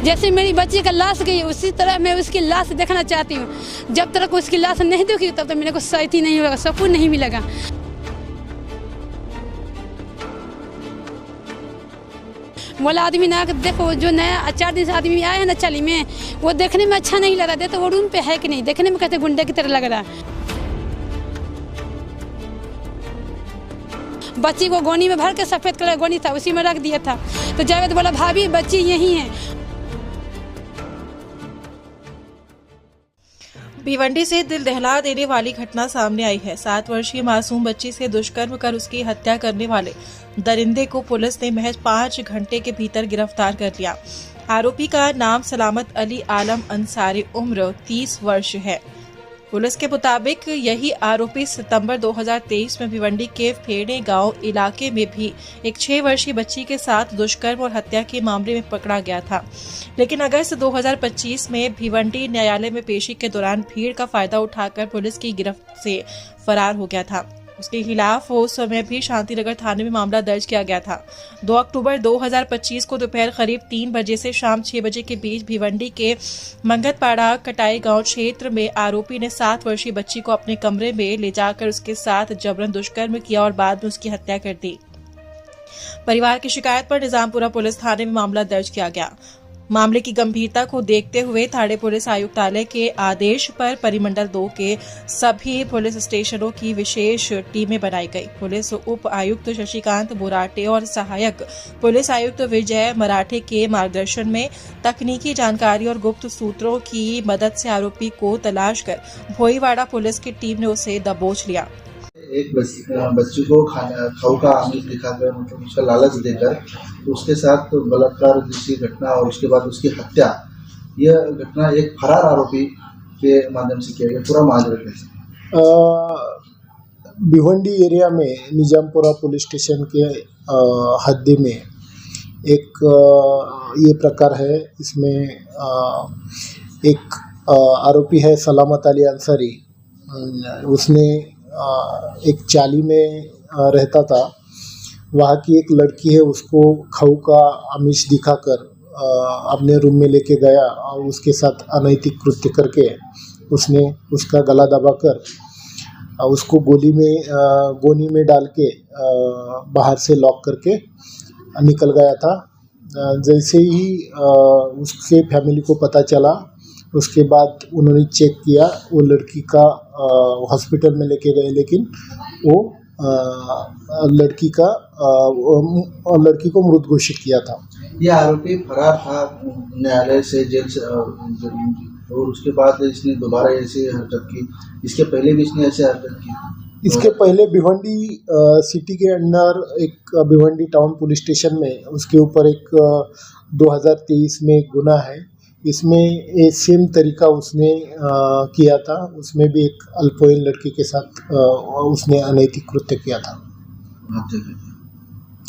जैसे मेरी बच्ची का लाश गई उसी तरह मैं उसकी लाश देखना चाहती हूँ। जब तक उसकी लाश नहीं देखी तब तक मेरे को शांति नहीं होगा, सुकून नहीं मिलेगा। बोला आदमी ना देखो, जो नया 4 दिन से आदमी आया है ना चाली में, वो देखने में अच्छा नहीं लग रहा। तो वो रूम पे है कि नहीं, देखने में कहते गुंडे की तरह लग रहा है। बच्ची को गोनी में भर के सफ़ेद कलर गोनी था उसी में रख दिया था। तो जावेद बोला भाभी बच्ची यहीं है। भिवंडी से दिल दहला देने वाली घटना सामने आई है। 7 वर्षीय मासूम बच्ची से दुष्कर्म कर उसकी हत्या करने वाले दरिंदे को पुलिस ने महज 5 घंटे के भीतर गिरफ्तार कर लिया। आरोपी का नाम सलामत अली आलम अंसारी, उम्र 30 वर्ष है। पुलिस के मुताबिक यही आरोपी सितंबर 2023 में भिवंडी के फेड़े गांव इलाके में भी एक 6 वर्षीय बच्ची के साथ दुष्कर्म और हत्या के मामले में पकड़ा गया था। लेकिन अगस्त 2025 में भिवंडी न्यायालय में पेशी के दौरान भीड़ का फायदा उठाकर पुलिस की गिरफ्त से फरार हो गया था। उसके खिलाफ उस समय भी शांतिनगर थाने में मामला दर्ज किया गया था। 2 अक्टूबर 2025 को दोपहर करीब 3 बजे से शाम 6 बजे के बीच भिवंडी के मंगतपाड़ा कटाई गांव क्षेत्र में आरोपी ने 7 वर्षीय बच्ची को अपने कमरे में ले जाकर उसके साथ जबरन दुष्कर्म किया और बाद में उसकी हत्या कर दी। परिवार की शिकायत पर निजामपुरा पुलिस थाने में मामला दर्ज किया गया। मामले की गंभीरता को देखते हुए थाने पुलिस आयुक्तालय के आदेश पर परिमंडल 2 के सभी पुलिस स्टेशनों की विशेष टीमें बनाई गई। पुलिस उप आयुक्त शशिकांत बुराटे और सहायक पुलिस आयुक्त विजय मराठे के मार्गदर्शन में तकनीकी जानकारी और गुप्त सूत्रों की मदद से आरोपी को तलाश कर भोईवाड़ा पुलिस की टीम ने उसे दबोच लिया। एक बच्ची को खाऊ का आमिष दिखाकर, मतलब उसका लालच देकर तो उसके साथ बलात्कार जैसी घटना और उसके बाद उसकी हत्या, यह घटना एक फरार आरोपी के माध्यम से किया गया। पूरा माजरा कैसे? भिवंडी एरिया में निजामपुरा पुलिस स्टेशन के हद्दी में एक ये प्रकार है। इसमें एक आरोपी है सलामत अली अंसारी। उसने एक चाली में रहता था। वहाँ की एक लड़की है, उसको खाऊ का आमिष दिखाकर अपने रूम में लेके गया और उसके साथ अनैतिक कृत्य करके उसने उसका गला दबाकर उसको गोनी में डाल के बाहर से लॉक करके निकल गया था। जैसे ही उसके फैमिली को पता चला, उसके बाद उन्होंने चेक किया, वो लड़की का हॉस्पिटल में लेके गए, लेकिन वो लड़की को मृत घोषित किया था। यह आरोपी फरार था न्यायालय से, जेल से, और उसके बाद इसने दोबारा ऐसी हरकत की। इसके पहले भी इसने ऐसी हरकत की। इसके पहले भिवंडी सिटी के अंदर एक भिवंडी टाउन पुलिस स्टेशन में उसके ऊपर एक 2023 में एक गुना है। इसमें ये सेम तरीका उसने किया था। उसमें भी एक अल्पवयीन लड़की के साथ उसने अनैतिक कृत्य किया था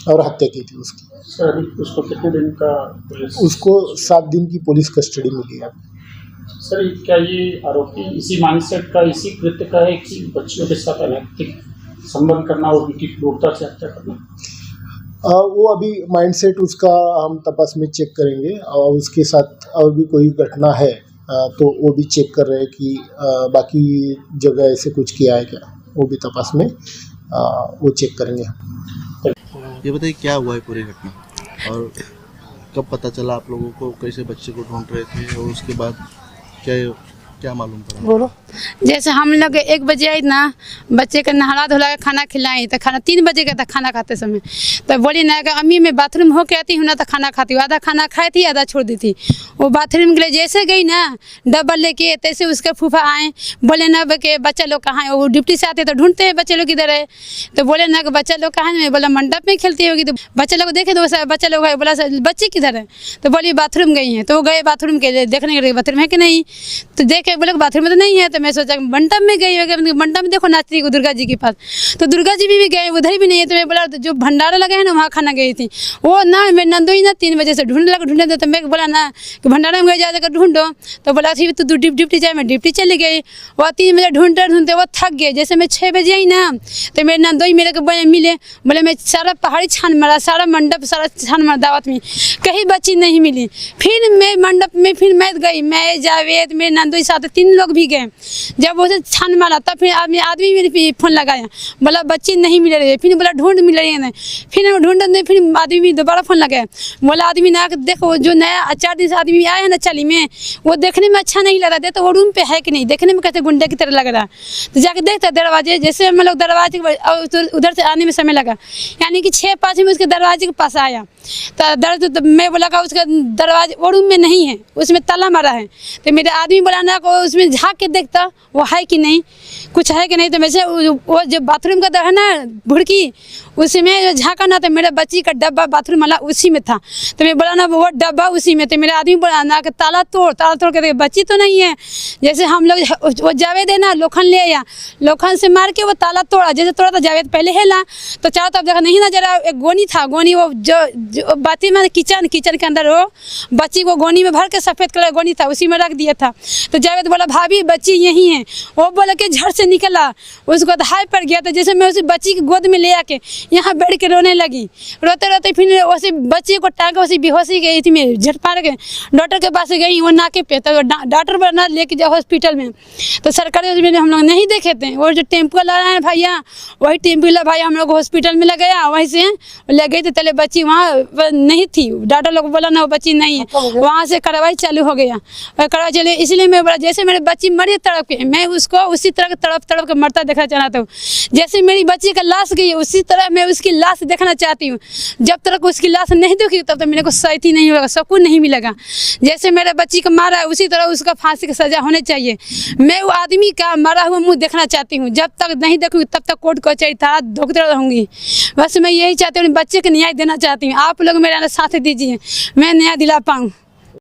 और हत्या की थी उसकी। सर उसको कितने दिन का उसको 7 दिन की पुलिस कस्टडी मिली है। सर क्या ये आरोपी इसी माइंडसेट का, इसी कृत्य का है कि बच्चियों के साथ अनैतिक संबंध करना और उनकी क्रूरता से हत्या करना? वो अभी माइंडसेट उसका हम तपास में चेक करेंगे और उसके साथ और भी कोई घटना है तो वो भी चेक कर रहे हैं कि बाकी जगह ऐसे कुछ किया है क्या, वो भी तपास में वो चेक करेंगे। ये बताइए क्या हुआ है पूरी घटना और कब पता चला आप लोगों को, कैसे बच्चे को ढूंढ रहे थे और उसके बाद क्या मालूम पड़ा? बोलो। जैसे हम लोग 1 बजे आई ना, बच्चे का नहला धुला के खाना खिलाई, तो खाना 3 बजे का था। खाना खाते समय तो बोली ना कि अम्मी मैं बाथरूम होके आती हूँ ना तो खाना खाती हूँ। आधा खाना खाई थी, आधा छोड़ दी थी। वो बाथरूम के लिए जैसे गई ना डब्बल लेके, तैसे उसके फूफा आए, बोले ना कि बच्चा लोग कहाँ है। वो ड्यूटी से आते तो ढूंढते हैं बच्चे लोग इधर है, तो बोले ना कि बच्चा लोग कहाँ है। मैं बोला मंडप में खेलती होगी। तो बच्चे लोग देखे तो बच्चा लोग है, बोला बच्चे किधर है, तो बोली बाथरूम गई हैं। तो वो गए बाथरूम के देखने के लिए बाथरूम है कि नहीं, तो देखे के बोले बाथरूम में तो नहीं है, तो मैं सोचा मंडप में गई होगी, मंडप में देखो नाचती को दुर्गा जी के पास, तो दुर्गा जी भी गए, उधर भी नहीं है। तो मैं बोला तो जो भंडारा लगा है ना वहाँ खाना गई थी, वो ना मेरे नंदोई ना 3 बजे से ढूंढने लगा, तो मैं बोला ना कि भंडारा में जा जाकर ढूंढो, तो बोला ठीक तू डिप्टी जाए, मैं डिप्टी चली गई। वह 3 बजे ढूंढते वो थक गए। जैसे मैं 6 बजे आई ना, तो मेरे नंदोई मेरे को मिले, बोले मैं सारा पहाड़ी छान मारा, सारा मंडप सारा छान मारा, दावत में कहीं बच्ची नहीं मिली। फिर मैं मंडप में फिर मैं गई, मैं जावेद मेरे नंदोई साथ 3 लोग भी गए। जब वो छान मारा तब फिर आदमी मेरे फ़ोन लगाया, बोला बच्ची नहीं मिल रही है। फिर बोला ढूंढ मिल रही है नहीं, फिर ढूंढने फिर आदमी भी दोबारा फ़ोन लगाया, बोला आदमी ना देखो जो नया 4 दिन से आदमी आया है ना चाली में, वो देखने में अच्छा नहीं लग रहा, तो वो रूम पे है कि नहीं, देखने में कैसे गुंडे की तरह लग रहा। तो जाके देखता दरवाजे, जैसे हम लोग दरवाजे उधर से आने में समय लगा, यानी कि 6-5 में उसके दरवाजे के पास आया। तो मैं बोला का उसका दरवाजे वो रूम में नहीं है, उसमें ताला मारा है। तो मेरे आदमी बोला ना को उसमें झाँक के देखता वो है कि नहीं, कुछ है कि नहीं। तो वैसे वो जो बाथरूम का है ना भुड़की, उसमें झाँका ना, तो मेरे बच्ची का डब्बा बाथरूम वाला उसी में था। तो मैं बोला ना वो डब्बा उसी में, तो मेरे आदमी बोला ना कि ताला तोड़ के देखे, बच्ची तो नहीं है। जैसे हम लोग वो जावेद है ना लोखन ले आया, लोखन से मार के वो ताला तोड़ा, जैसे तोड़ा तो जावेद पहले हिला, तो चारों तरफ देखा नहीं ना, जरा एक गोनी था, गोनी वो जो बाती में किचन के अंदर वो बच्ची को गोनी में भर के सफ़ेद कलर गोनी था उसी में रख दिया था। तो जावेद बोला भाभी बच्ची यहीं है, वो बोला कि झट से निकला, उसको हाई पर गया। तो जैसे मैं उसी बच्ची की गोद में ले आके यहाँ बैठ के रोने लगी, रोते रोते फिर उसी बच्ची को टांग उसी बेहोशी गई थी, मैं झट पार के डॉक्टर के पास गई, वो नाके पे, तो डॉक्टर बोला लेके जाओ हॉस्पिटल में। तो सरकारी हॉस्पिटल हम लोग नहीं देखे थे, वो जो टेम्पो वाला है भैया, वही टेम्पो वाला भाई हम लोग हॉस्पिटल में ले गया, वहीं से ले गई। तो तले बच्ची वहाँ नहीं थी, डॉक्टर लोग बोला ना वो बच्ची नहीं है, वहाँ से कार्रवाई चालू हो गया, कार्रवाई चले। इसलिए मैं बोला जैसे मेरे बच्ची मरी तड़प के, मैं उसको उसी तरह तड़प के मरता देखना चाहता हूँ। जैसे मेरी बच्ची का लाश गई उसी तरह मैं उसकी लाश देखना चाहती हूँ। जब तक उसकी लाश नहीं देखी तब तक मेरे को सही नहीं होगा, सुकून नहीं मिलेगा। जैसे मेरे बच्ची को मारा उसी तरह उसका फांसी की सजा होनी चाहिए। मैं वो आदमी का मरा हुआ मुँह देखना चाहती हूँ, जब तक नहीं देखूँगी तब तक कोर्ट कचहरी था धोखते रहूँगी। बस मैं यही चाहती हूँ, बच्चे को न्याय देना चाहती हूँ। आप लोग मेरा साथ दीजिए, मैं न्याय दिला पाऊँ।